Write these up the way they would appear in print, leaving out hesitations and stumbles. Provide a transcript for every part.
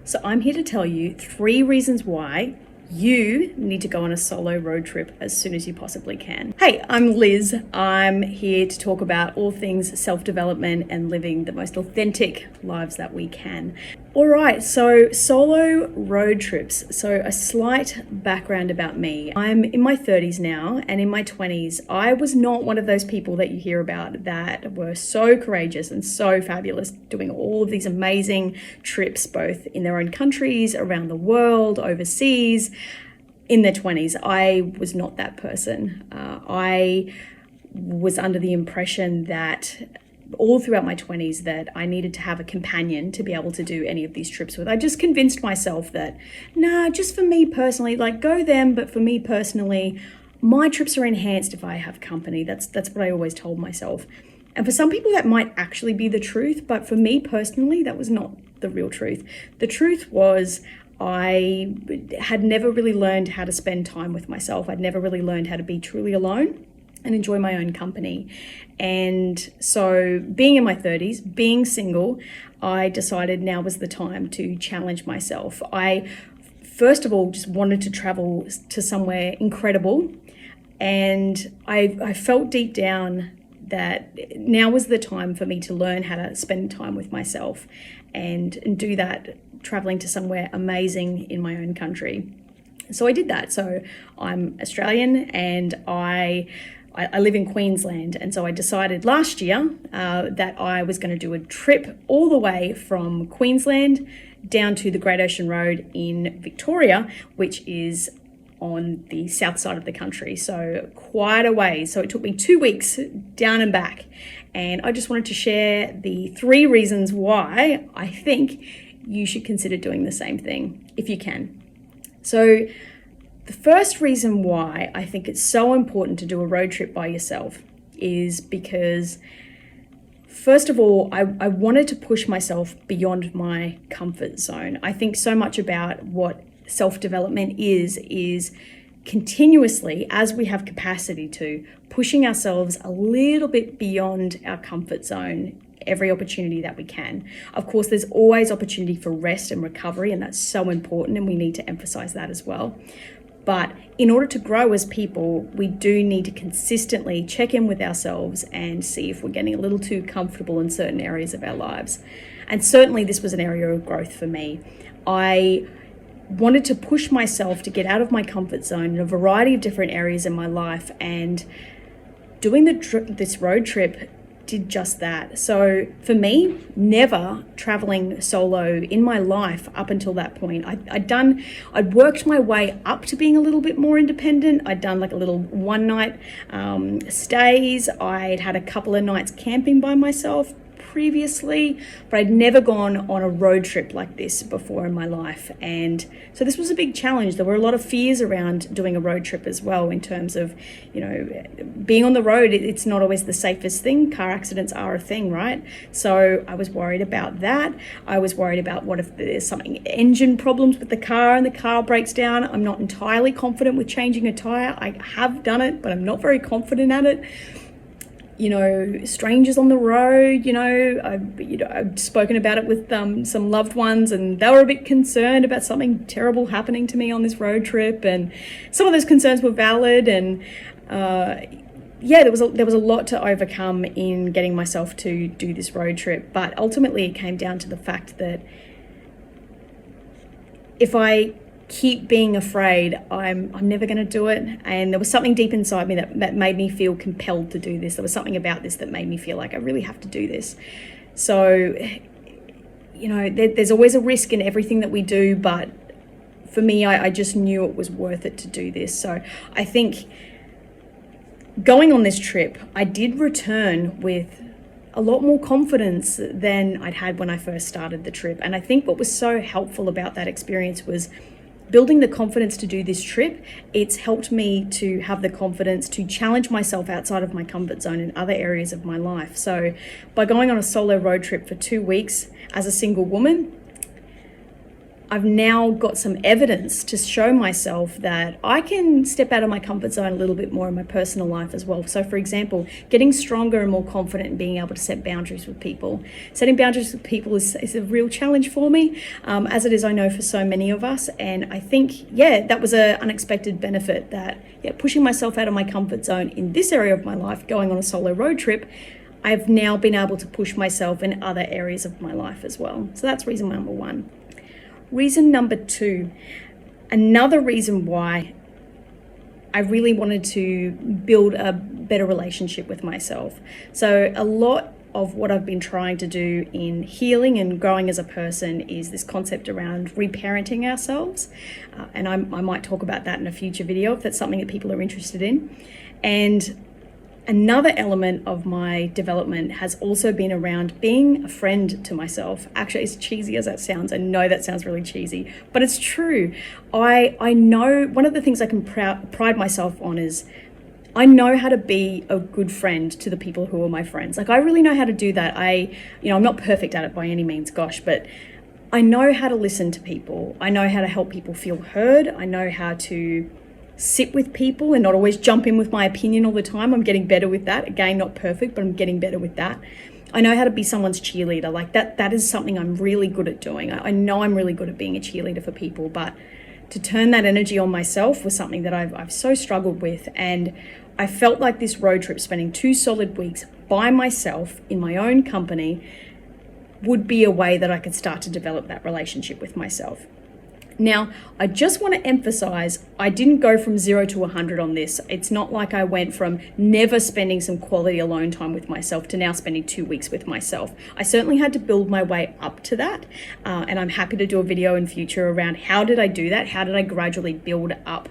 So I'm here to tell you 3 reasons why you need to go on a solo road trip as soon as you possibly can. Hey, I'm Liz. I'm here to talk about all things self-development and living the most authentic lives that we can. All right, so solo road trips. So a slight background about me. I'm in my 30s now, and in my 20s, I was not one of those people that you hear about that were so courageous and so fabulous, doing all of these amazing trips, both in their own countries, around the world, overseas. In their 20s, I was not that person. I was under the impression that all throughout my 20s that I needed to have a companion to be able to do any of these trips with. I just convinced myself that, nah, just for me personally, like go them, but for me personally, my trips are enhanced if I have company. That's what I always told myself. And for some people that might actually be the truth, but for me personally, that was not the real truth. The truth was I had never really learned how to spend time with myself. I'd never really learned how to be truly alone and enjoy my own company. And so being in my 30s, being single, I decided now was the time to challenge myself. I, first of all, just wanted to travel to somewhere incredible. And I felt deep down that now was the time for me to learn how to spend time with myself and do that, traveling to somewhere amazing in my own country. So I did that. So I'm Australian and I live in Queensland, and so I decided last year that I was going to do a trip all the way from Queensland down to the Great Ocean Road in Victoria, which is on the south side of the country, so quite a way. So it took me 2 weeks down and back, and I just wanted to share the 3 reasons why I think you should consider doing the same thing if you can. So the first reason why I think it's so important to do a road trip by yourself is because, first of all, I wanted to push myself beyond my comfort zone. I think so much about what self-development is continuously, as we have capacity to, pushing ourselves a little bit beyond our comfort zone every opportunity that we can. Of course, there's always opportunity for rest and recovery, and that's so important, and we need to emphasize that as well. But in order to grow as people, we do need to consistently check in with ourselves and see if we're getting a little too comfortable in certain areas of our lives. And certainly this was an area of growth for me. I wanted to push myself to get out of my comfort zone in a variety of different areas in my life, and doing this road trip did just that. So for me, never traveling solo in my life up until that point. I'd worked my way up to being a little bit more independent. I'd done like a little one night stays. I'd had a couple of nights camping by myself previously, but I'd never gone on a road trip like this before in my life. And so this was a big challenge. There were a lot of fears around doing a road trip as well, in terms of, being on the road. It's not always the safest thing. Car accidents are a thing, right? So I was worried about that. I was worried about what if there's engine problems with the car and the car breaks down. I'm not entirely confident with changing a tire. I have done it, but I'm not very confident at it. Strangers on the road, I've spoken about it with some loved ones, and they were a bit concerned about something terrible happening to me on this road trip. And some of those concerns were valid. And there was a lot to overcome in getting myself to do this road trip. But ultimately it came down to the fact that if I keep being afraid, I'm never going to do it. And there was something deep inside me that made me feel compelled to do this. There was something about this that made me feel like I really have to do this. So, there's always a risk in everything that we do, but for me, I just knew it was worth it to do this. So I think going on this trip, I did return with a lot more confidence than I'd had when I first started the trip. And I think what was so helpful about that experience was building the confidence to do this trip. It's helped me to have the confidence to challenge myself outside of my comfort zone in other areas of my life. So by going on a solo road trip for 2 weeks as a single woman, I've now got some evidence to show myself that I can step out of my comfort zone a little bit more in my personal life as well. So for example, getting stronger and more confident in being able to set boundaries with people. Setting boundaries with people is a real challenge for me, as it is, I know, for so many of us. And I think, that was an unexpected benefit, that pushing myself out of my comfort zone in this area of my life, going on a solo road trip, I've now been able to push myself in other areas of my life as well. So that's reason number one. Reason number two, another reason why I really wanted to build a better relationship with myself. So a lot of what I've been trying to do in healing and growing as a person is this concept around reparenting ourselves. And I might talk about that in a future video if that's something that people are interested in. And another element of my development has also been around being a friend to myself. Actually, as cheesy as that sounds, I know that sounds really cheesy, but it's true. I know one of the things I can pride myself on is I know how to be a good friend to the people who are my friends. Like, I really know how to do that. I'm not perfect at it by any means, gosh, but I know how to listen to people. I know how to help people feel heard. I know how to sit with people and not always jump in with my opinion all the time. I'm getting better with that. Again, not perfect, but I'm getting better with that. I know how to be someone's cheerleader. Like that is something I'm really good at doing. I know I'm really good at being a cheerleader for people, but to turn that energy on myself was something that I've so struggled with. And I felt like this road trip, spending 2 solid weeks by myself in my own company, would be a way that I could start to develop that relationship with myself. Now, I just want to emphasize, I didn't go from 0 to 100 on this. It's not like I went from never spending some quality alone time with myself to now spending 2 weeks with myself. I certainly had to build my way up to that. And I'm happy to do a video in future around how did I do that? How did I gradually build up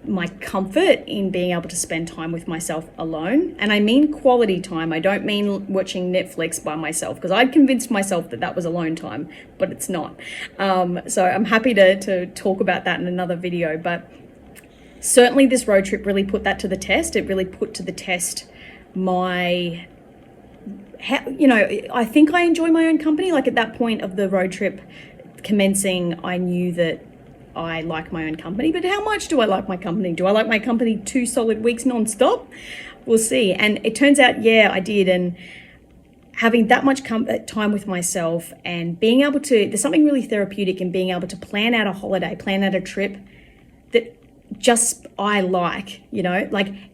my comfort in being able to spend time with myself alone? And I mean quality time. I don't mean watching Netflix by myself, because I'd convinced myself that that was alone time, but it's not. So I'm happy to talk about that in another video, but certainly this road trip really put that to the test. It really put to the test I think I enjoy my own company. Like, at that point of the road trip commencing, I knew that I like my own company, but how much do I like my company? Do I like my company 2 solid weeks nonstop? We'll see. And it turns out, I did. And having that much time with myself and being able to, there's something really therapeutic in being able to plan out a holiday, plan out a trip that just I like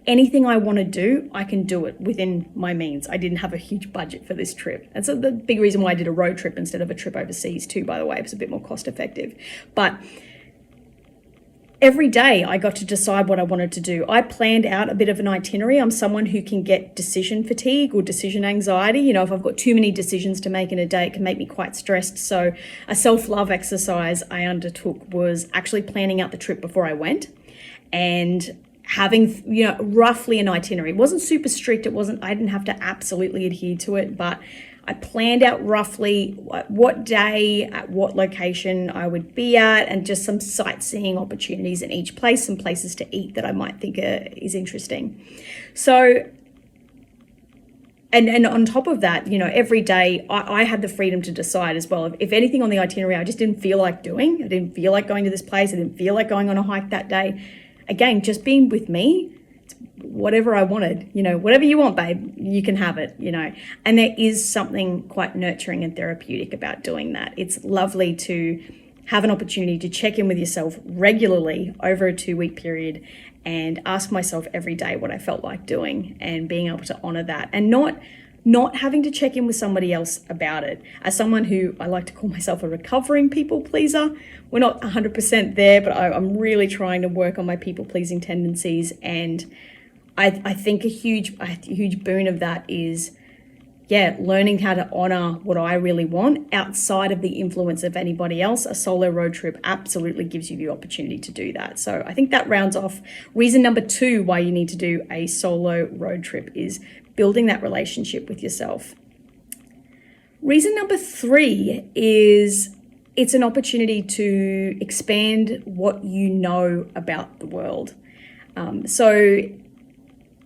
anything I want to do, I can do it within my means. I didn't have a huge budget for this trip. And so the big reason why I did a road trip instead of a trip overseas too, by the way, it was a bit more cost effective. But every day I got to decide what I wanted to do. I planned out a bit of an itinerary. I'm someone who can get decision fatigue or decision anxiety. If I've got too many decisions to make in a day, it can make me quite stressed. So a self-love exercise I undertook was actually planning out the trip before I went and having, roughly an itinerary. It wasn't super strict. I didn't have to absolutely adhere to it, but I planned out roughly what day, at what location I would be at, and just some sightseeing opportunities in each place, some places to eat that I might think is interesting. So, and on top of that, every day I had the freedom to decide as well. If anything on the itinerary I just didn't feel like doing, I didn't feel like going to this place, I didn't feel like going on a hike that day. Again, just being with me, whatever I wanted, whatever you want, babe, you can have it, and there is something quite nurturing and therapeutic about doing that. It's lovely to have an opportunity to check in with yourself regularly over a 2-week period and ask myself every day what I felt like doing, and being able to honor that and not having to check in with somebody else about it. As someone who, I like to call myself a recovering people pleaser, we're not 100% there, but I'm really trying to work on my people pleasing tendencies. And I think a huge boon of that is, learning how to honor what I really want outside of the influence of anybody else. A solo road trip absolutely gives you the opportunity to do that. So I think that rounds off reason number 2 why you need to do a solo road trip, is building that relationship with yourself. Reason number 3 is it's an opportunity to expand what you know about the world. So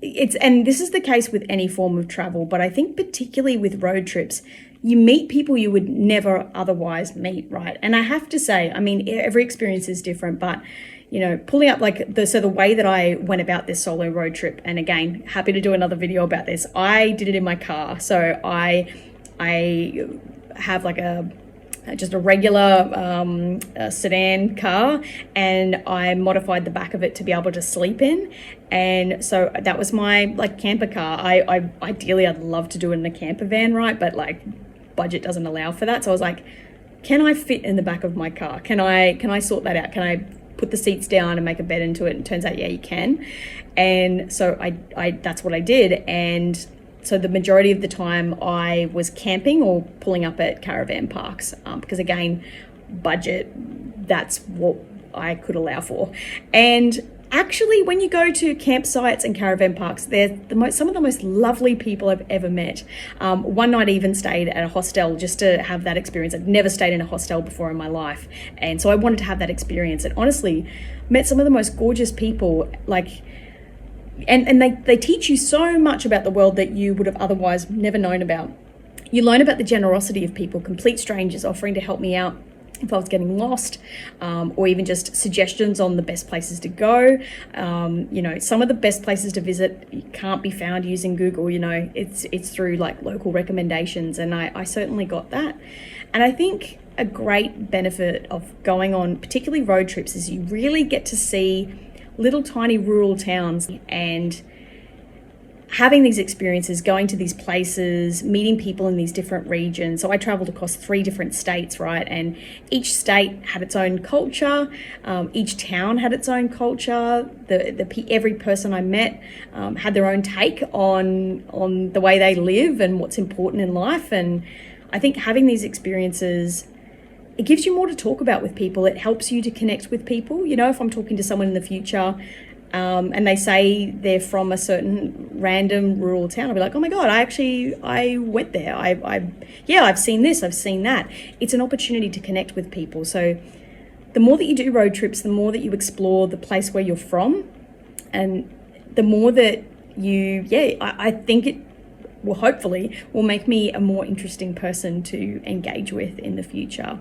and this is the case with any form of travel, but I think particularly with road trips, you meet people you would never otherwise meet, right? And I have to say, I mean, every experience is different, but pulling up the way that I went about this solo road trip, and again, happy to do another video about this. I did it in my car. So I have just a regular sedan car, and I modified the back of it to be able to sleep in. And so that was my camper car. Ideally I'd love to do it in a camper van, right? But budget doesn't allow for that. So I was like, can I fit in the back of my car? Can I sort that out? Can I put the seats down and make a bed into it? And it turns out, yeah, you can. And so I that's what I did. And so the majority of the time I was camping or pulling up at caravan parks, because again, budget, that's what I could allow for. And actually, when you go to campsites and caravan parks, they're some of the most lovely people I've ever met. One night I even stayed at a hostel just to have that experience. I'd never stayed in a hostel before in my life. And so I wanted to have that experience, and honestly met some of the most gorgeous people, and they teach you so much about the world that you would have otherwise never known about. You learn about the generosity of people, complete strangers offering to help me out if I was getting lost, or even just suggestions on the best places to go. Some of the best places to visit can't be found using Google. It's through local recommendations, and I certainly got that. And I think a great benefit of going on particularly road trips is you really get to see little tiny rural towns and having these experiences, going to these places, meeting people in these different regions. So I traveled across 3 different states, right? And each state had its own culture. Each town had its own culture. Every person I met had their own take on the way they live and what's important in life. And I think having these experiences, it gives you more to talk about with people. It helps you to connect with people. If I'm talking to someone in the future, and they say they're from a certain random rural town, I'll be like, oh my God, I went there. I've seen this, I've seen that. It's an opportunity to connect with people. So the more that you do road trips, the more that you explore the place where you're from, and the more that I think it will hopefully will make me a more interesting person to engage with in the future.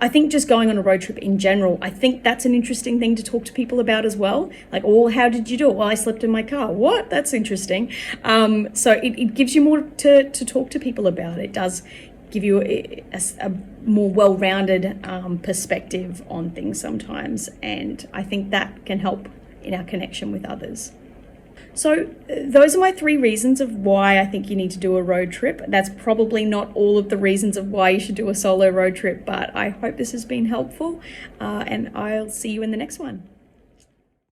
I think just going on a road trip in general, I think that's an interesting thing to talk to people about as well. How did you do it? Well, I slept in my car. What? That's interesting. So it gives you more to talk to people about. It does give you a more well-rounded perspective on things sometimes. And I think that can help in our connection with others. So those are my 3 reasons of why I think you need to do a road trip. That's probably not all of the reasons of why you should do a solo road trip, but I hope this has been helpful, and I'll see you in the next one.